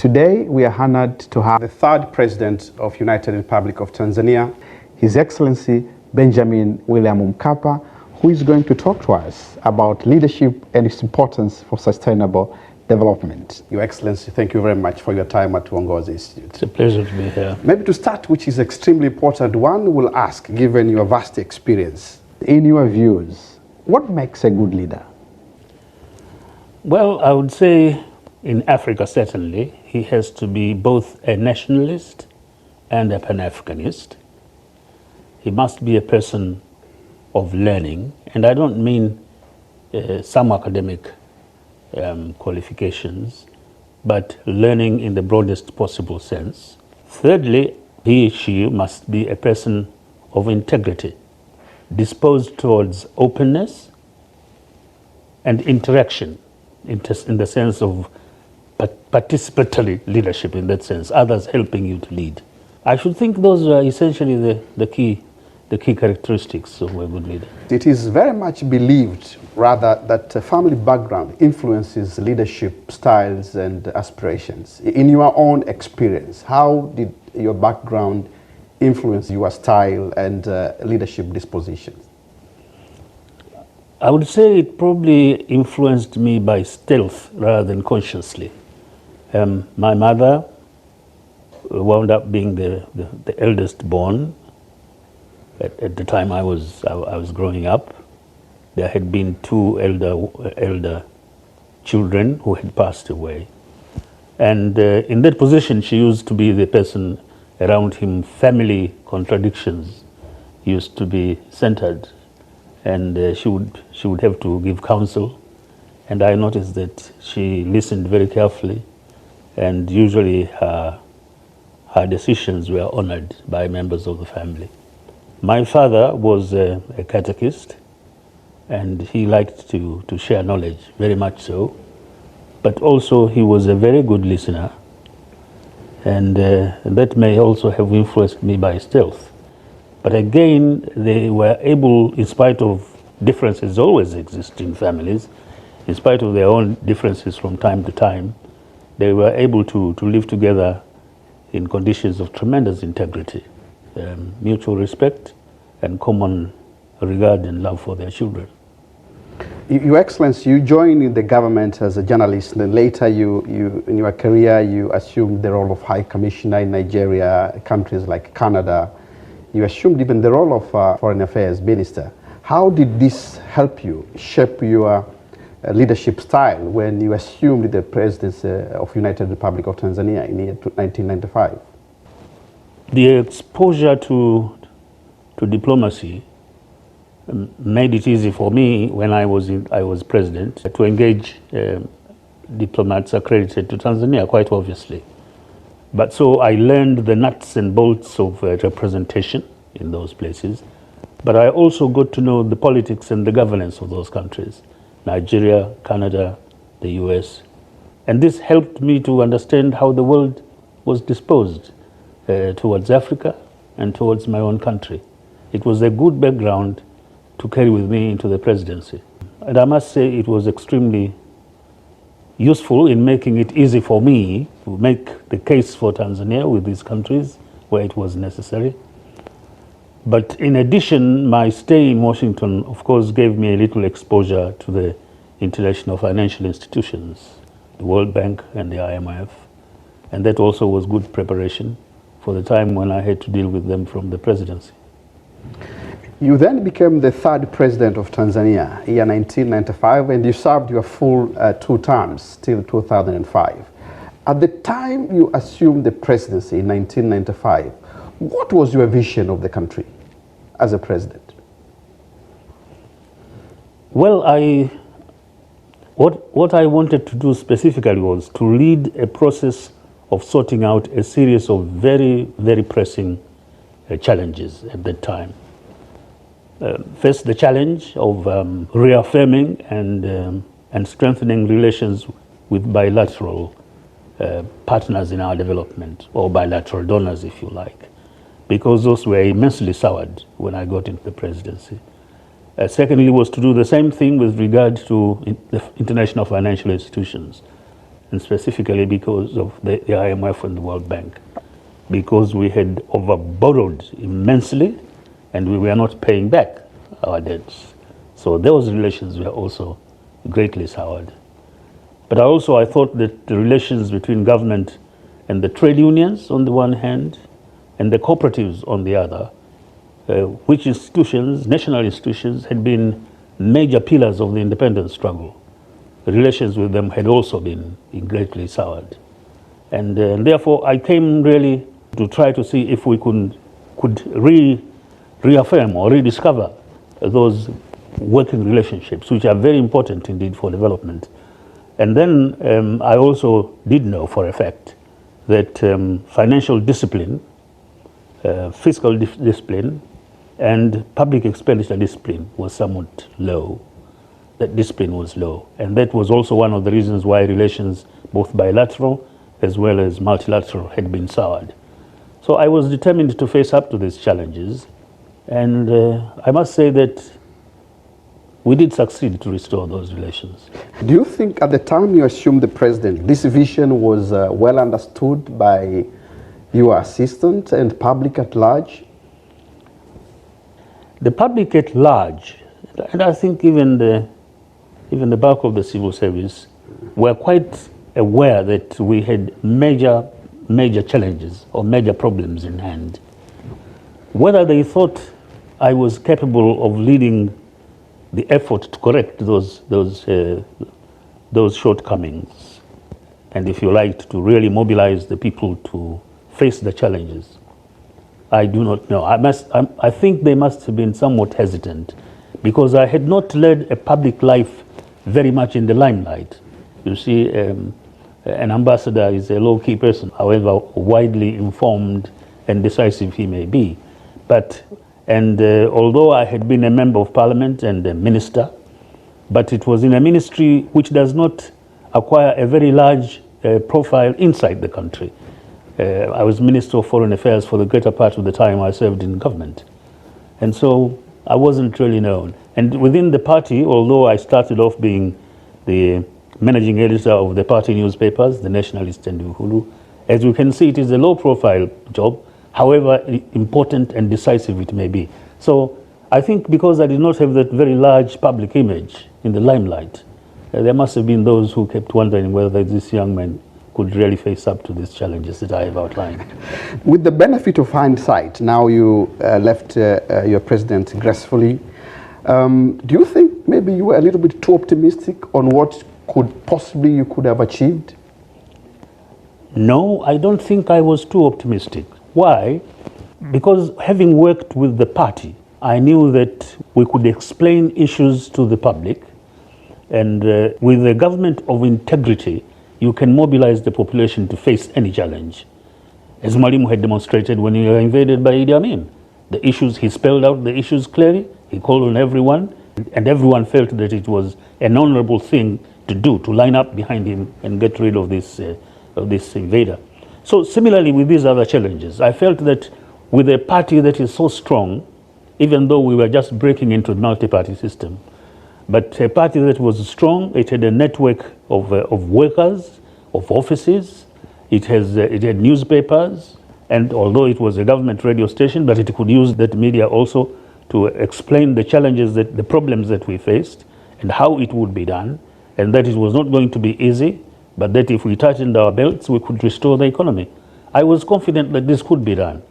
Today, we are honored to have the third President of United Republic of Tanzania, His Excellency Benjamin William Mkapa, who is going to talk to us about leadership and its importance for sustainable development. Your Excellency, thank you very much for your time at Uongozi Institute. It's a pleasure to be here. Maybe to start, which is extremely important, one will ask, given your vast experience, in your views, what makes a good leader? Well, I would say in Africa, certainly, he has to be both a nationalist and a Pan-Africanist. He must be a person of learning, and I don't mean some academic qualifications, but learning in the broadest possible sense. Thirdly, he or she must be a person of integrity, disposed towards openness and interaction, in the sense of participatory leadership, in that sense, others helping you to lead. I should think those are essentially the key characteristics of a good leader. It is very much believed, rather, that family background influences leadership styles and aspirations. In your own experience, how did your background influence your style and leadership dispositions? I would say it probably influenced me by stealth rather than consciously. My mother wound up being the eldest born. At the time I was growing up, there had been two elder children who had passed away, and in that position she used to be the person around whom family contradictions used to be centered, and she would have to give counsel, and I noticed that she listened very carefully, and usually her decisions were honored by members of the family. My father was a catechist, and he liked to share knowledge, very much so, but also he was a very good listener, and that may also have influenced me by stealth. But again, they were able, in spite of differences always exist in families, in spite of their own differences from time to time, they were able to live together in conditions of tremendous integrity, mutual respect, and common regard and love for their children. Your Excellency, you joined the government as a journalist, and then later in your career you assumed the role of High Commissioner in Nigeria, countries like Canada. You assumed even the role of Foreign Affairs Minister. How did this help you shape your leadership style when you assumed the presidency of United Republic of Tanzania in the year 1995? The exposure to diplomacy made it easy for me when I was president to engage diplomats accredited to Tanzania, quite obviously. But so I learned the nuts and bolts of representation in those places, but I also got to know the politics and the governance of those countries, Nigeria, Canada, the US. And this helped me to understand how the world was disposed towards Africa and towards my own country. It was a good background to carry with me into the presidency. And I must say it was extremely useful in making it easy for me to make the case for Tanzania with these countries where it was necessary. But in addition, my stay in Washington, of course, gave me a little exposure to the international financial institutions, the World Bank and the IMF, and that also was good preparation for the time when I had to deal with them from the presidency. You then became the third president of Tanzania in 1995, and you served your full 2 terms till 2005. At the time you assumed the presidency in 1995, what was your vision of the country as a president? Well, what I wanted to do specifically was to lead a process of sorting out a series of very, very pressing challenges at that time. First, the challenge of reaffirming and strengthening relations with bilateral partners in our development, or bilateral donors, if you like, because those were immensely soured when I got into the presidency. Secondly, was to do the same thing with regard to the international financial institutions, and specifically because of the IMF and the World Bank, because we had overborrowed immensely and we were not paying back our debts. So those relations were also greatly soured. But I thought that the relations between government and the trade unions on the one hand and the cooperatives on the other, which institutions, national institutions, had been major pillars of the independence struggle. The relations with them had also been greatly soured. And therefore I came really to try to see if we could reaffirm or rediscover those working relationships, which are very important indeed for development. And then I also did know for a fact that financial discipline, fiscal discipline, and public expenditure discipline was somewhat low. That discipline was low. And that was also one of the reasons why relations, both bilateral as well as multilateral, had been soured. So I was determined to face up to these challenges. And I must say that we did succeed to restore those relations. Do you think at the time you assumed the president, this vision was well understood by your assistant and public at large? The public at large, and I think even the bulk of the civil service, were quite aware that we had major challenges or major problems in hand. Whether they thought I was capable of leading the effort to correct those shortcomings, and if you liked, to really mobilize the people to face the challenges, I do not know. I think they must have been somewhat hesitant, because I had not led a public life very much in the limelight. You see, an ambassador is a low-key person, however widely informed and decisive he may be. Although I had been a member of parliament and a minister, but it was in a ministry which does not acquire a very large profile inside the country. I was Minister of Foreign Affairs for the greater part of the time I served in government. And so I wasn't really known. And within the party, although I started off being the managing editor of the party newspapers, the Nationalist and Uhuru, as you can see, it is a low-profile job, however important and decisive it may be. So I think because I did not have that very large public image in the limelight, there must have been those who kept wondering whether this young man could really face up to these challenges that I have outlined. With the benefit of hindsight, now you left your president gracefully. Do you think maybe you were a little bit too optimistic on what you could have achieved? No, I don't think I was too optimistic. Why? Because having worked with the party, I knew that we could explain issues to the public, and with a government of integrity, you can mobilize the population to face any challenge. As Mwalimu had demonstrated when he was invaded by Idi Amin. The issues, he spelled out the issues clearly, he called on everyone, and everyone felt that it was an honorable thing to do, to line up behind him and get rid of this invader. So similarly with these other challenges, I felt that with a party that is so strong, even though we were just breaking into the multi-party system, but a party that was strong, it had a network of workers, of offices, it had newspapers, and although it was a government radio station, but it could use that media also to explain the challenges, the problems that we faced, and how it would be done, and that it was not going to be easy, but that if we tightened our belts, we could restore the economy. I was confident that this could be done.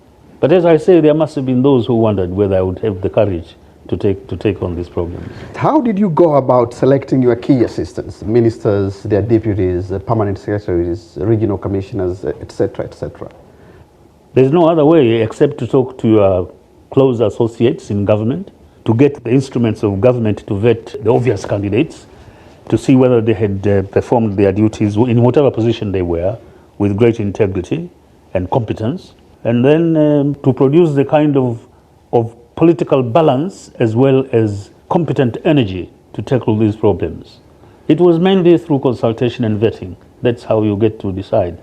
But as I say, there must have been those who wondered whether I would have the courage to take on these problems. How did you go about selecting your key assistants, ministers, their deputies, permanent secretaries, regional commissioners, etc., etc.? There's no other way except to talk to your close associates in government, to get the instruments of government to vet the obvious candidates, to see whether they had performed their duties in whatever position they were with great integrity and competence, and then to produce the kind of political balance as well as competent energy to tackle these problems. It was mainly through consultation and vetting. That's how you get to decide.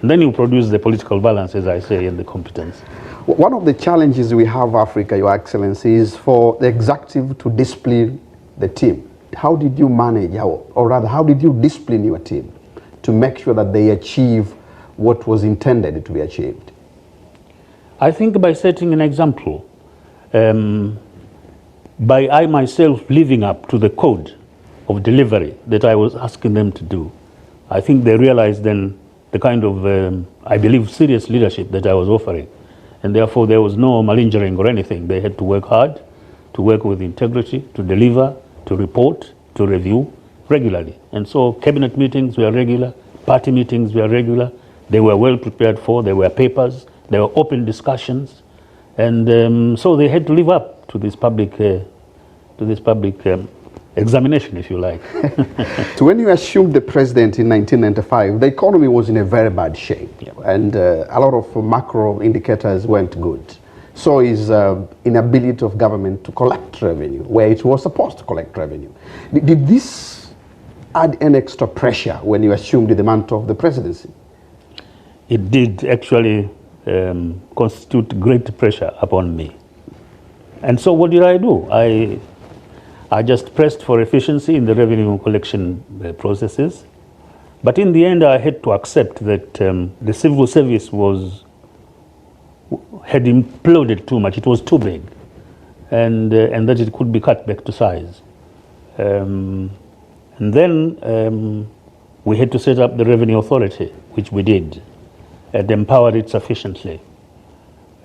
And then you produce the political balance, as I say, and the competence. One of the challenges we have, Africa, Your Excellency, is for the executive to discipline the team. How did you manage, or rather, how did you discipline your team? to make sure that they achieve what was intended to be achieved? I think by setting an example, by I myself living up to the code of delivery that I was asking them to do, I think they realized then the kind of, I believe, serious leadership that I was offering. And therefore there was no malingering or anything. They had to work hard, to work with integrity, to deliver, to report, to review regularly. And so cabinet meetings were regular, party meetings were regular, they were well prepared for, there were papers, there were open discussions. And so they had to live up to this public examination, if you like. So when you assumed the president in 1995, the economy was in a very bad shape, and a lot of macro indicators weren't good. So is inability of government to collect revenue where it was supposed to collect revenue. Did this add any extra pressure when you assumed the mantle of the presidency? It did actually constitute great pressure upon me. And so what did I do? I just pressed for efficiency in the revenue collection processes. But in the end, I had to accept that the civil service had imploded too much. It was too big, and that it could be cut back to size. And then we had to set up the Revenue Authority, which we did, and empowered it sufficiently.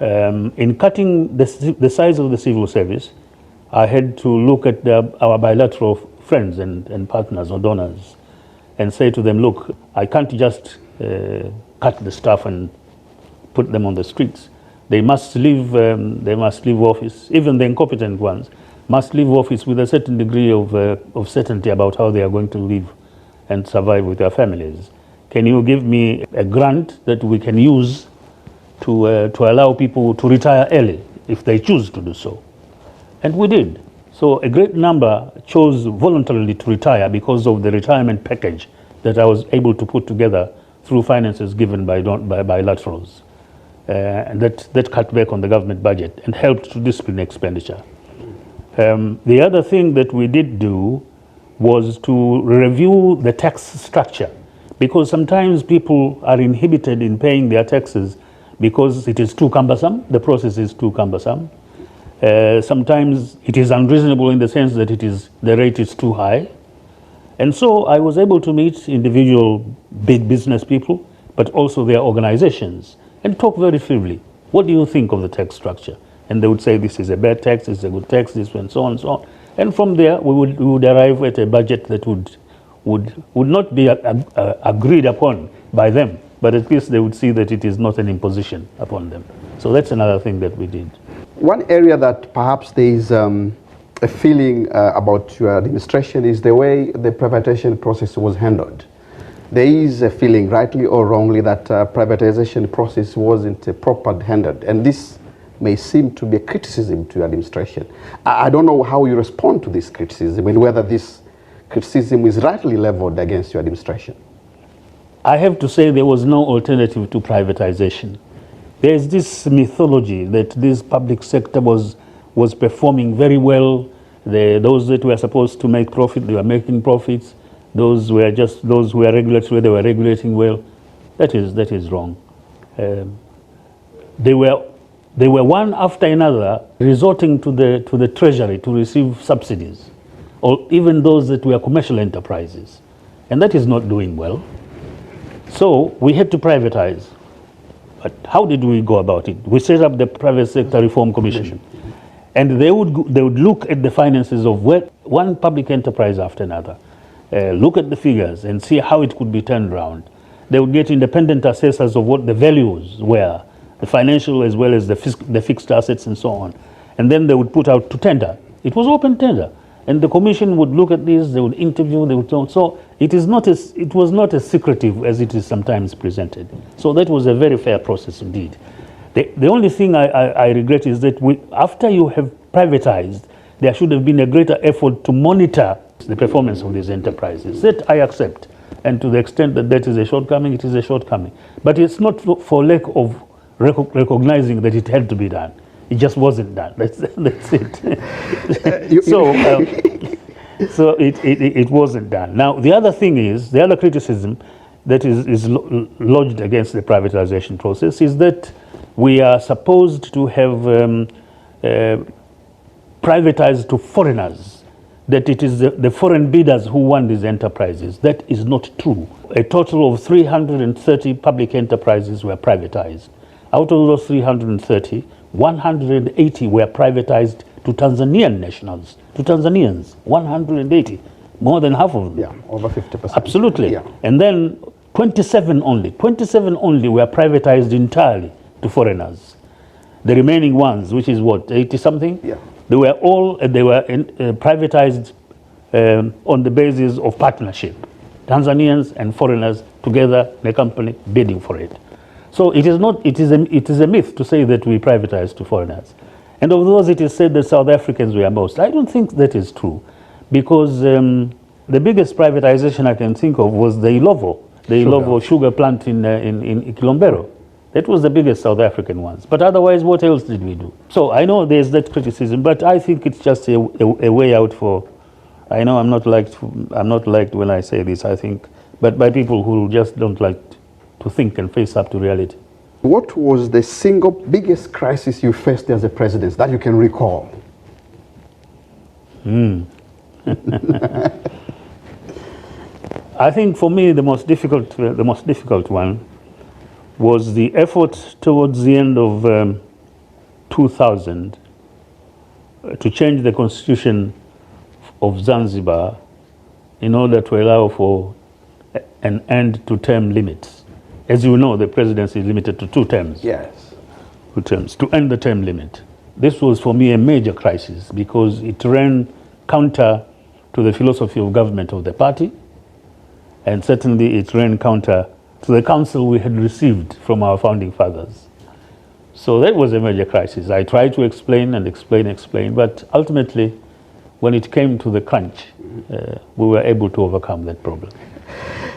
In cutting the size of the civil service, I had to look at our bilateral friends and partners or donors and say to them, look, I can't just cut the staff and put them on the streets. They must leave office, even the incompetent ones must leave office with a certain degree of certainty about how they are going to live and survive with their families. Can you give me a grant that we can use to allow people to retire early if they choose to do so? And we did. So a great number chose voluntarily to retire because of the retirement package that I was able to put together through finances given by bilaterals. And that cut back on the government budget and helped to discipline expenditure. The other thing that we did do was to review the tax structure, because sometimes people are inhibited in paying their taxes because it is too cumbersome, the process is too cumbersome. Sometimes it is unreasonable in the sense that the rate is too high. And so I was able to meet individual big business people, but also their organizations, and talk very freely. What do you think of the tax structure? And they would say, this is a bad tax, this is a good tax, this and so on and so on. And from there, we would arrive at a budget that would not be agreed upon by them, but at least they would see that it is not an imposition upon them. So that's another thing that we did. One area that perhaps there is a feeling about your administration is the way the privatization process was handled. There is a feeling, rightly or wrongly, that privatization process wasn't properly handled, and this may seem to be a criticism to your administration. I don't know how you respond to this criticism and whether this criticism is rightly leveled against your administration. I have to say there was no alternative to privatization. There is this mythology that this public sector was performing very well. Those that were supposed to make profit, they were making profits. Those who were regulatory, they were regulating well. That is wrong. They were one after another resorting to the treasury to receive subsidies, or even those that were commercial enterprises, and that is not doing well. So we had to privatize. But how did we go about it? We set up the Private Sector Reform Commission, and they would look at the finances of one public enterprise after another, look at the figures and see how it could be turned around. They would get independent assessors of what the values were, the financial as well as the fixed assets and so on. And then they would put out to tender. It was open tender. And the commission would look at this, they would interview, they would talk. So it was not as secretive as it is sometimes presented. So that was a very fair process indeed. The only thing I regret is that after you have privatized, there should have been a greater effort to monitor the performance of these enterprises. That I accept. And to the extent that is a shortcoming, it is a shortcoming. But it's not for lack of recognizing that it had to be done. It just wasn't done. That's it. So it wasn't done. Now, the other thing is, the other criticism that is lodged against the privatization process is that we are supposed to have privatized to foreigners, that it is the foreign bidders who won these enterprises. That is not true. A total of 330 public enterprises were privatized. Out of those 330, 180 were privatized to Tanzanian nationals, to Tanzanians, 180, more than half of them. Yeah, over 50%. Absolutely. Yeah. And then 27 only were privatized entirely to foreigners. The remaining ones, which is what, 80 something? Yeah. They were privatized on the basis of partnership. Tanzanians and foreigners together in a company bidding for it. So it is not. It is a myth to say that we privatize to foreigners. And of those, it is said that South Africans were most. I don't think that is true, because the biggest privatization I can think of was the Ilovo sugar plant in Kilombero. That was the biggest South African ones. But otherwise, what else did we do? So I know there's that criticism, but I think it's just a way out for. I know I'm not liked when I say this. I think, but by people who just don't like to think and face up to reality. What was the single biggest crisis you faced as a president that you can recall? I think for me the most difficult one was the effort towards the end of 2000 to change the constitution of Zanzibar in order to allow for an end to term limits. As you know, the presidency is limited to 2 terms. Yes. 2 terms, to end the term limit. This was for me a major crisis because it ran counter to the philosophy of government of the party, and certainly it ran counter to the counsel we had received from our founding fathers. So that was a major crisis. I tried to explain, but ultimately, when it came to the crunch, we were able to overcome that problem.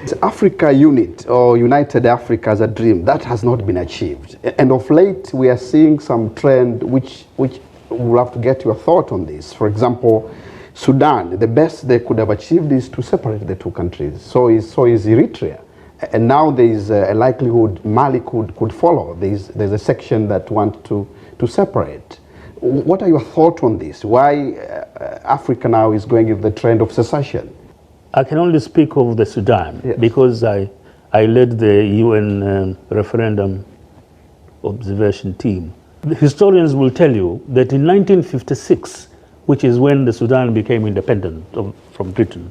The Africa unit or United Africa as a dream, that has not been achieved. And of late, we are seeing some trend which we'll have to get your thought on this. For example, Sudan, the best they could have achieved is to separate the 2 countries. So is Eritrea. And now there is a likelihood Mali could follow. There's a section that want to separate. What are your thoughts on this? Why Africa now is going in the trend of secession? I can only speak of the Sudan, yes, because I led the UN referendum observation team. The historians will tell you that in 1956, which is when the Sudan became independent from Britain,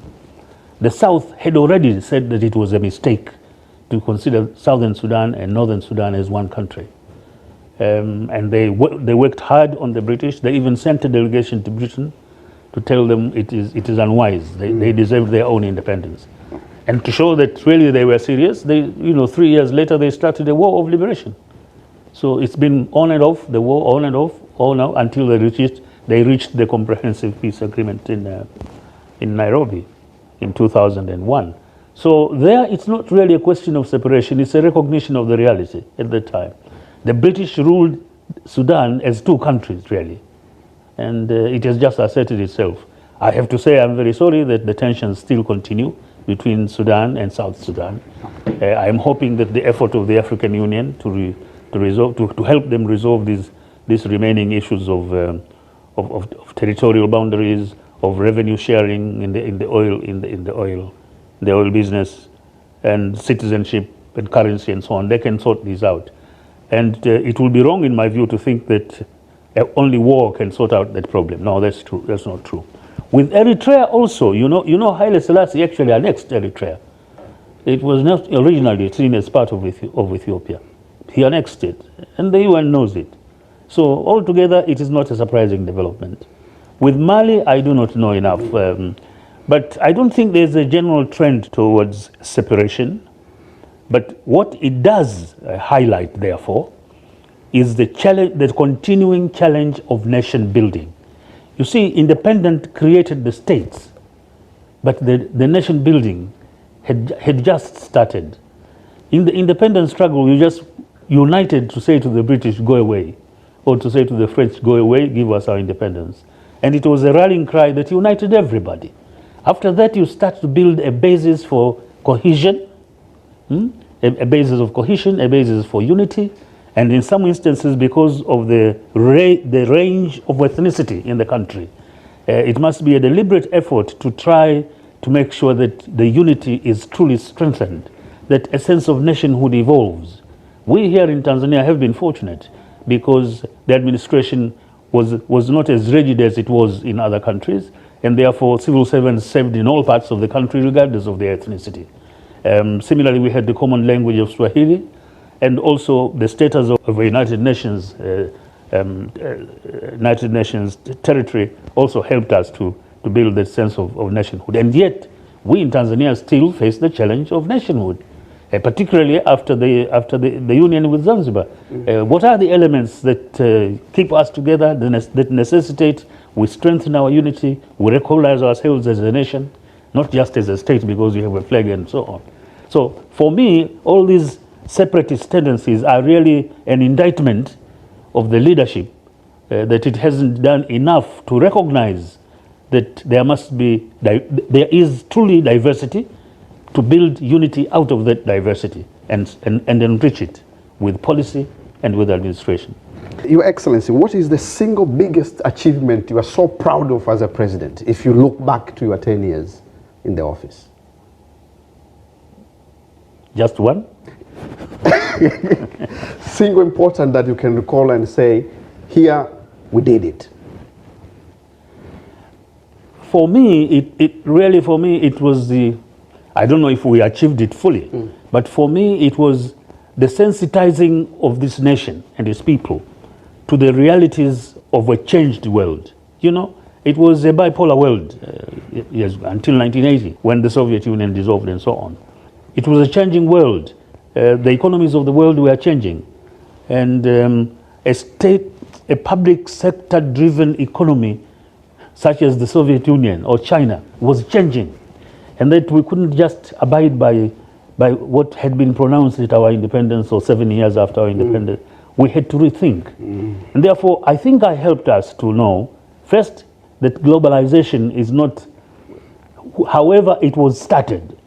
the South had already said that it was a mistake to consider Southern Sudan and Northern Sudan as one country. And they worked hard on the British. They even sent a delegation to Britain to tell them it is unwise. They deserved their own independence. And to show that really they were serious, 3 years later they started a war of liberation. So it's been on and off, the war on and off, all now until they reached the comprehensive peace agreement in Nairobi in 2001. So there it's not really a question of separation, it's a recognition of the reality at that time. The British ruled Sudan as 2 countries really. And it has just asserted itself. I have to say I'm very sorry that the tensions still continue between Sudan and South Sudan. I'm hoping that the effort of the African Union to help them resolve these remaining issues of territorial boundaries, of revenue sharing in the oil business, and citizenship and currency and so on. They can sort these out. And it will be wrong in my view to think that only war can sort out that problem. No, that's true. That's not true. With Eritrea also, you know, Haile Selassie actually annexed Eritrea. It was not originally seen as part of Ethiopia. He annexed it, and the UN knows it. So altogether, it is not a surprising development. With Mali, I do not know enough, but I don't think there's a general trend towards separation. But what it does highlight, therefore, is the continuing challenge of nation building. You see, independence created the states, but the nation building had just started. In the independence struggle, we just united to say to the British, go away, or to say to the French, go away, give us our independence. And it was a rallying cry that united everybody. After that, you start to build a basis for cohesion, a basis of cohesion, a basis for unity, and in some instances because of the range of ethnicity in the country. It must be a deliberate effort to try to make sure that the unity is truly strengthened, that a sense of nationhood evolves. We here in Tanzania have been fortunate because the administration was not as rigid as it was in other countries, and therefore civil servants served in all parts of the country regardless of their ethnicity. Similarly, we had the common language of Swahili, and also the status of a United Nations territory also helped us to build that sense of nationhood. And yet, we in Tanzania still face the challenge of nationhood, particularly after the union with Zanzibar. What are the elements that keep us together, that necessitate we strengthen our unity, we recognize ourselves as a nation, not just as a state because we have a flag and so on. So for me, all these separatist tendencies are really an indictment of the leadership that it hasn't done enough to recognize that there is truly diversity, to build unity out of that diversity and enrich it with policy and with administration. Your Excellency, what is the single biggest achievement you are so proud of as a president if you look back to your 10 years in the office? Just one? Single important that you can recall and say, here we did it. For me, it was I don't know if we achieved it fully, but for me it was the sensitizing of this nation and its people to the realities of a changed world. You know, it was a bipolar world yes, until 1980 when the Soviet Union dissolved and so on. It was a changing world. The economies of the world were changing, and a public sector driven economy such as the Soviet Union or China was changing, and that we couldn't just abide by what had been pronounced at our independence or 7 years after our independence. We had to rethink. And therefore, I think I helped us to know, first, that globalization is not, however it was started,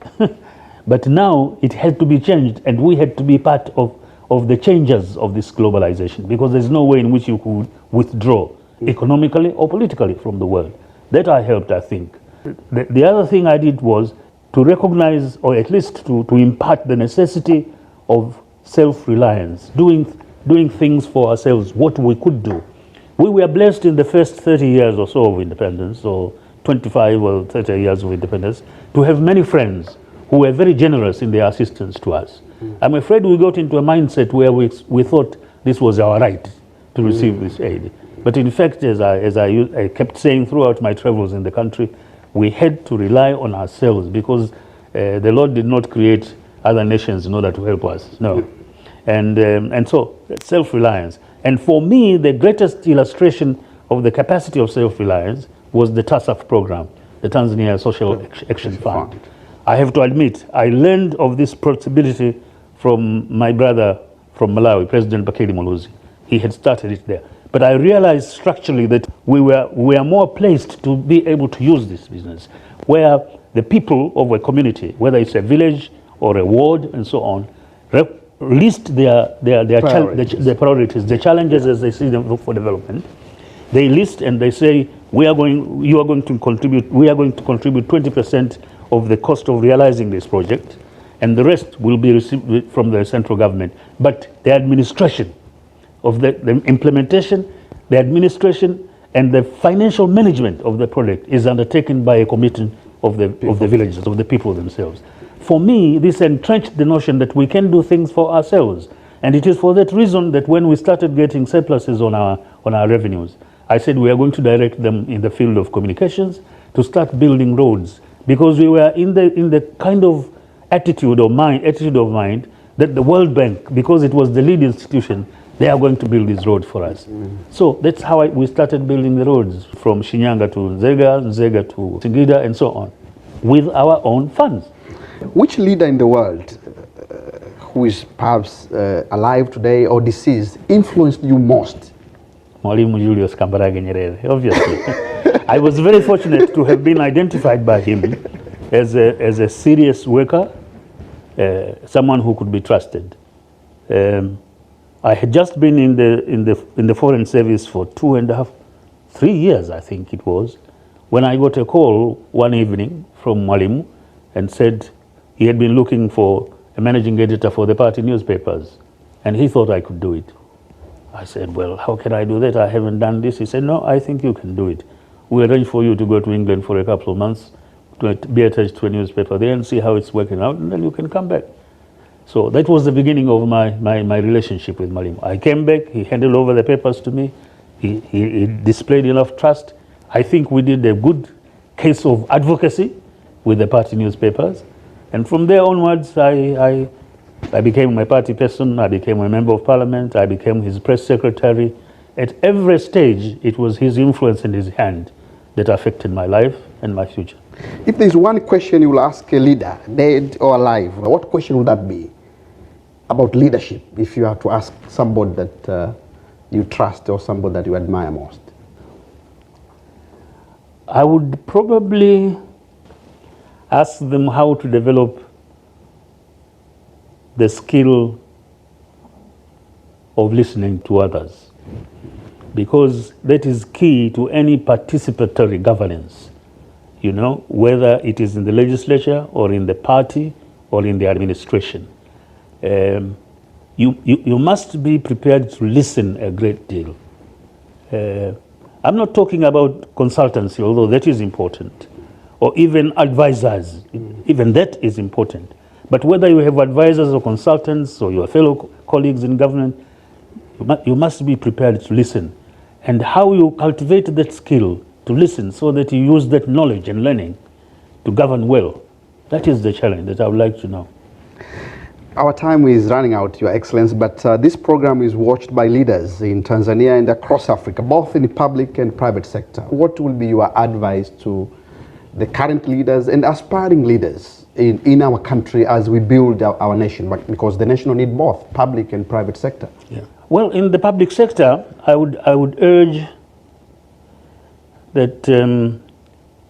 but now it had to be changed, and we had to be part of the changes of this globalization, because there's no way in which you could withdraw economically or politically from the world. That I helped, I think. The other thing I did was to recognize, or at least to impart the necessity of self-reliance, doing things for ourselves, what we could do. We were blessed in the first 30 years or so of independence, or 25 or 30 years of independence, to have many friends who were very generous in their assistance to us. I'm afraid we got into a mindset where we thought this was our right to receive this aid. But in fact, as I kept saying throughout my travels in the country, we had to rely on ourselves, because the Lord did not create other nations in order to help us. No. And so self-reliance. And for me, the greatest illustration of the capacity of self-reliance was the TASAF program, the Tanzania Social Action Fund. I have to admit, I learned of this possibility from my brother from Malawi, President Bakeli Muluzi. He had started it there. But I realized structurally that we were more placed to be able to use this business, where the people of a community, whether it's a village or a ward and so on, list their priorities, the challenges as they see them for development. They list and they say, we are going to contribute 20% of the cost of realizing this project, and the rest will be received from the central government. But the administration of the implementation, the administration, and the financial management of the project is undertaken by a committee of the villages, of the people themselves. For me, this entrenched the notion that we can do things for ourselves. And it is for that reason that when we started getting surpluses on our revenues, I said we are going to direct them in the field of communications to start building roads, because we were in the kind of attitude of mind that the World Bank, because it was the lead institution, they are going to build these roads for us. So that's how we started building the roads from Shinyanga to Nzega to Singida and so on, with our own funds. Which leader in the world who is perhaps alive today or deceased influenced you most? Mwalimu Julius Kambarage Nyerere, obviously. I was very fortunate to have been identified by him as a serious worker, someone who could be trusted. I had just been in the Foreign Service for 2.5, 3 years, I think it was, when I got a call one evening from Mwalimu and said he had been looking for a managing editor for the party newspapers, and he thought I could do it. I said, well, how can I do that? I haven't done this. He said, no, I think you can do it. We'll arrange for you to go to England for a couple of months to be attached to a newspaper there and see how it's working out, and then you can come back. So that was the beginning of my relationship with Mwalimu. I came back, he handed over the papers to me, he displayed enough trust. I think we did a good case of advocacy with the party newspapers. And from there onwards, I became my party person, I became a member of parliament, I became his press secretary. At every stage, it was his influence and his hand that affected my life and my future. If there's one question you will ask a leader, dead or alive, what question would that be? About leadership, if you have to ask somebody that you trust or somebody that you admire most? I would probably ask them how to develop the skill of listening to others, because that is key to any participatory governance, you know, whether it is in the legislature or in the party or in the administration. You must be prepared to listen a great deal. I'm not talking about consultancy, although that is important, or even advisors, even that is important. But whether you have advisors or consultants or your fellow colleagues in government, you must be prepared to listen. And how you cultivate that skill to listen so that you use that knowledge and learning to govern well, that is the challenge that I would like to know. Our time is running out, Your Excellency, but this program is watched by leaders in Tanzania and across Africa, both in the public and private sector. What will be your advice to the current leaders and aspiring leaders in our country as we build our nation? Because the nation will need both public and private sector. Yeah. Well, in the public sector, I would urge that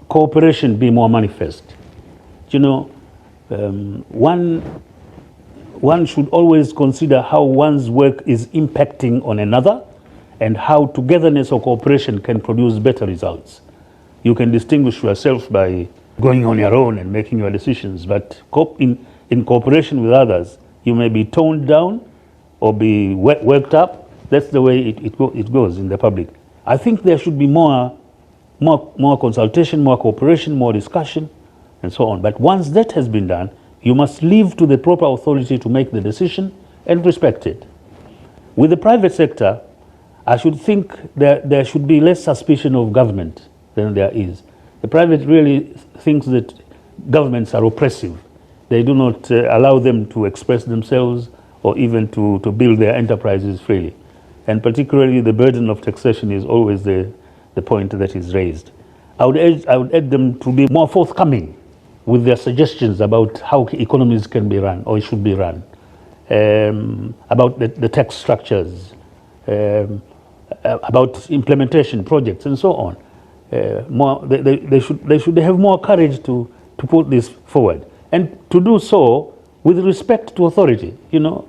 cooperation be more manifest. You know, one should always consider how one's work is impacting on another and how togetherness or cooperation can produce better results. You can distinguish yourself by going on your own and making your decisions, but in cooperation with others, you may be toned down or be worked up. That's the way it goes in the public. I think there should be more consultation, more cooperation, more discussion, and so on. But once that has been done, you must leave to the proper authority to make the decision and respect it. With the private sector, I should think there should be less suspicion of government than there is. The private really thinks that governments are oppressive. They do not allow them to express themselves or even to build their enterprises freely. And particularly the burden of taxation is always the point that is raised. I would urge them to be more forthcoming with their suggestions about how economies can be run or should be run, about the tax structures, about implementation projects and so on. They should have more courage to put this forward, and to do so with respect to authority, you know,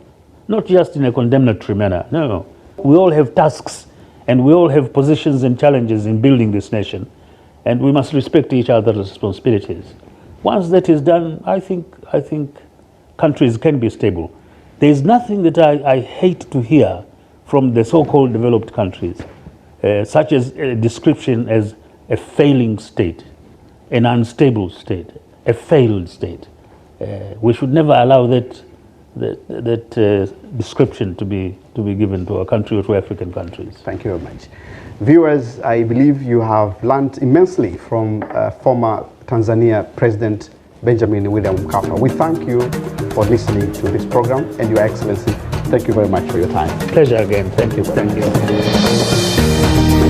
not just in a condemnatory manner. No, we all have tasks and we all have positions and challenges in building this nation, and we must respect each other's responsibilities. Once that is done, I think countries can be stable. There is nothing that I hate to hear from the so-called developed countries, such as a description as a failing state, an unstable state, a failed state. We should never allow that description to be given to our country or to African countries. Thank you very much. Viewers, I believe you have learned immensely from former Tanzania President Benjamin William Mkapa. We thank you for listening to this program, and Your Excellency, thank you very much for your time. Pleasure again. Thank you. Thank you.